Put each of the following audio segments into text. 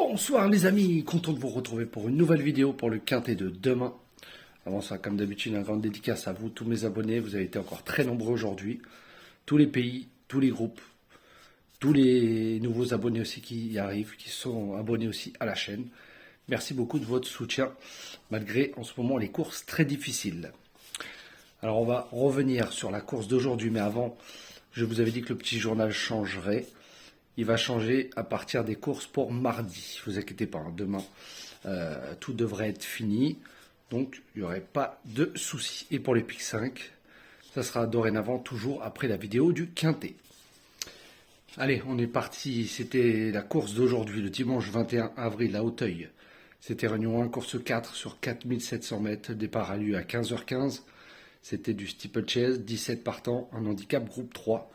Bonsoir les amis, content de vous retrouver pour une nouvelle vidéo pour le quintet de demain. Avant ça, comme d'habitude, une grande dédicace à vous, tous mes abonnés. Vous avez été encore très nombreux aujourd'hui. Tous les pays, tous les groupes, tous les nouveaux abonnés aussi qui y arrivent, qui sont abonnés aussi à la chaîne. Merci beaucoup de votre soutien, malgré en ce moment les courses très difficiles. Alors on va revenir sur la course d'aujourd'hui, mais avant, je vous avais dit que le petit journal changerait. Il va changer à partir des courses pour mardi. Ne vous inquiétez pas, hein, demain, tout devrait être fini. Donc, il n'y aurait pas de soucis. Et pour les pics 5, ça sera dorénavant toujours après la vidéo du quintet. Allez, on est parti. C'était la course d'aujourd'hui, le dimanche 21 avril à Auteuil. C'était réunion 1, course 4 sur 4700 mètres. Le départ a lieu à 15h15. C'était du steeplechase, 17 partants, un handicap groupe 3.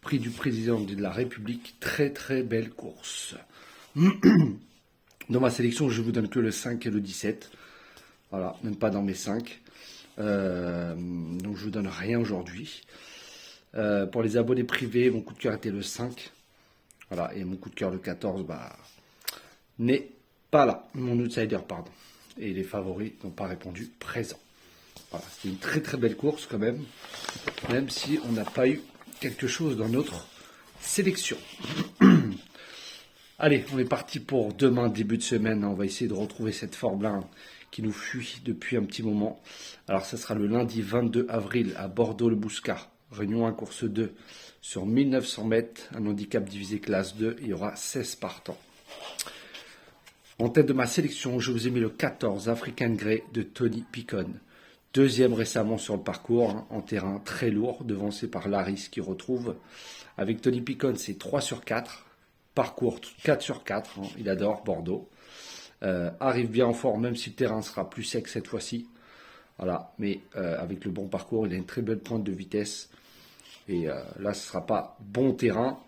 Prix du président de la République, très très belle course. Dans ma sélection, je vous donne que le 5 et le 17. Voilà, même pas dans mes 5. Donc je vous donne rien aujourd'hui. Pour les abonnés privés, mon coup de cœur était le 5. Voilà, et mon coup de cœur le 14, n'est pas là. Mon outsider, pardon. Et les favoris n'ont pas répondu présent. Voilà, c'était une très très belle course quand même si on n'a pas eu quelque chose dans notre sélection. Allez, on est parti pour demain, début de semaine. On va essayer de retrouver cette Formule qui nous fuit depuis un petit moment. Alors, ça sera le lundi 22 avril à Bordeaux-le-Bouscat. Réunion 1, course 2 sur 1900 mètres. Un handicap divisé classe 2. Il y aura 16 partants. En tête de ma sélection, je vous ai mis le 14 African Grey de Tony Picon. Deuxième récemment sur le parcours, hein, en terrain très lourd, devancé par Laris qui retrouve. Avec Tony Picon, c'est 3 sur 4. Parcours 4 sur 4, hein, il adore Bordeaux. Arrive bien en forme, même si le terrain sera plus sec cette fois-ci. Voilà, mais avec le bon parcours, il a une très belle pointe de vitesse. Et là, ce ne sera pas bon terrain.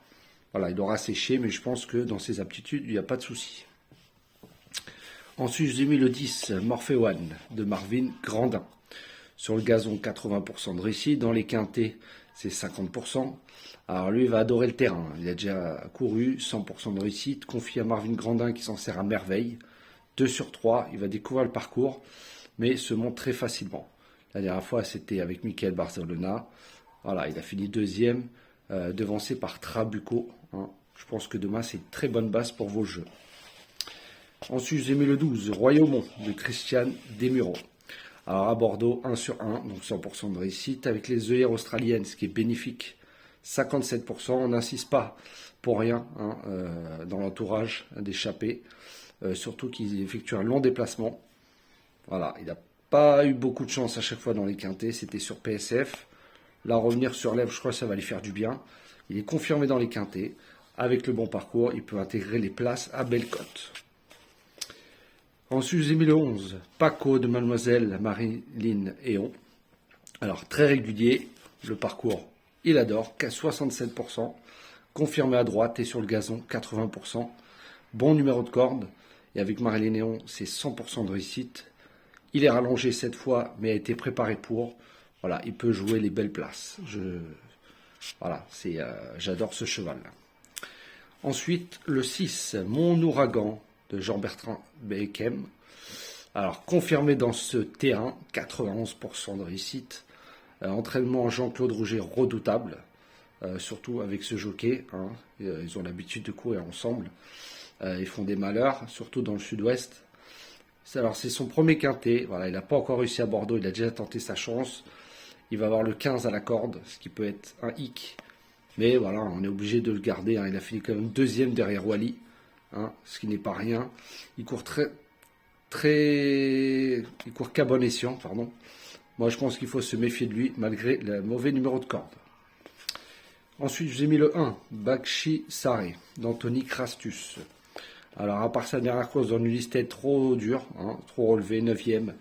Voilà, il aura séché, mais je pense que dans ses aptitudes, il n'y a pas de souci. Ensuite, j'ai mis le 10, Morphe One de Marvin Grandin. Sur le gazon, 80% de réussite. Dans les quintés, c'est 50%. Alors lui, il va adorer le terrain. Il a déjà couru, 100% de réussite. Confié à Marvin Grandin qui s'en sert à merveille. 2 sur 3, il va découvrir le parcours, mais se monte très facilement. La dernière fois, c'était avec Michael Barcelona. Voilà, il a fini deuxième, devancé par Trabuco. Hein. Je pense que demain, c'est une très bonne base pour vos jeux. Ensuite, j'ai mis le 12, Royaumont de Christian Desmureaux. Alors à Bordeaux, 1 sur 1, donc 100% de réussite. Avec les œillères australiennes, ce qui est bénéfique, 57%. On n'insiste pas pour rien hein, dans l'entourage d'échapper. Surtout qu'il effectue un long déplacement. Voilà, il n'a pas eu beaucoup de chance à chaque fois dans les quintés. C'était sur PSF. Là, revenir sur l'Ève, je crois que ça va lui faire du bien. Il est confirmé dans les quintés. Avec le bon parcours, il peut intégrer les places à belle cote. Ensuite, j'ai mis le 11, Paco de Mademoiselle Marilyn Héon. Alors, très régulier, le parcours, il adore, 67%, confirmé à droite et sur le gazon, 80%. Bon numéro de corde, et avec Marilyn Héon, c'est 100% de réussite. Il est rallongé cette fois, mais a été préparé pour. Voilà, il peut jouer les belles places. Voilà, j'adore ce cheval. Ensuite, le 6, Mon Ouragan de Jean-Bertrand Beckham. Alors, confirmé dans ce terrain, 91% de réussite. Entraînement Jean-Claude Rouget redoutable, surtout avec ce jockey. Hein. Ils ont l'habitude de courir ensemble. Ils font des malheurs, surtout dans le sud-ouest. Alors, c'est son premier quintet. Voilà, il n'a pas encore réussi à Bordeaux, il a déjà tenté sa chance. Il va avoir le 15 à la corde, ce qui peut être un hic. Mais voilà, on est obligé de le garder. Hein. Il a fini quand même deuxième derrière Wally. Hein, ce qui n'est pas rien. Il court il court qu'à bon escient, pardon. Moi, je pense qu'il faut se méfier de lui, malgré le mauvais numéro de corde. Ensuite, j'ai mis le 1, Bakshi Saré, d'Anthony Crastus. Alors, à part sa dernière course dans une liste trop dure, hein, trop relevée, 9e.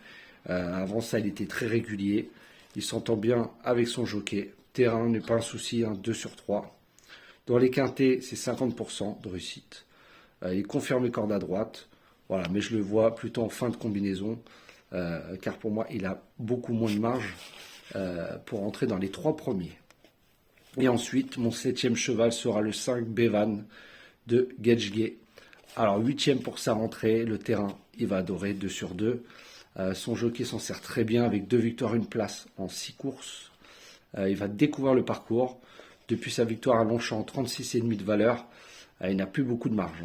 Avant ça, il était très régulier. Il s'entend bien avec son jockey. Terrain n'est pas un souci, hein, 2 sur 3. Dans les quintés, c'est 50% de réussite. Il est confirmé corde à droite. Voilà, mais je le vois plutôt en fin de combinaison, car pour moi, il a beaucoup moins de marge pour entrer dans les 3 premiers. Et ensuite, mon 7e cheval sera le 5 Bevan de Gedgé. Alors, 8e pour sa rentrée, le terrain, il va adorer 2 sur 2. Son jockey s'en sert très bien avec 2 victoires, 1 place en 6 courses. Il va découvrir le parcours. Depuis sa victoire à Longchamp, 36,5 de valeur, il n'a plus beaucoup de marge.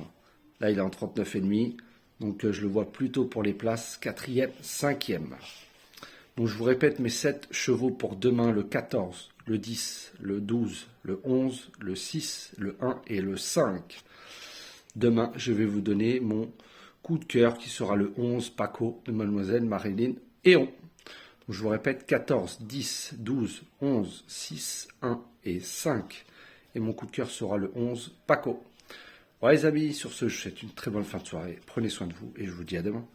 Là, il est en 39,5. Donc, je le vois plutôt pour les places 4e, 5e. Donc, je vous répète mes 7 chevaux pour demain, le 14, le 10, le 12, le 11, le 6, le 1 et le 5. Demain, je vais vous donner mon coup de cœur qui sera le 11 Paco de Mademoiselle Marilyn Héon. Je vous répète 14, 10, 12, 11, 6, 1 et 5. Et mon coup de cœur sera le 11 Paco. Voilà les amis, sur ce, je vous souhaite une très bonne fin de soirée. Prenez soin de vous et je vous dis à demain.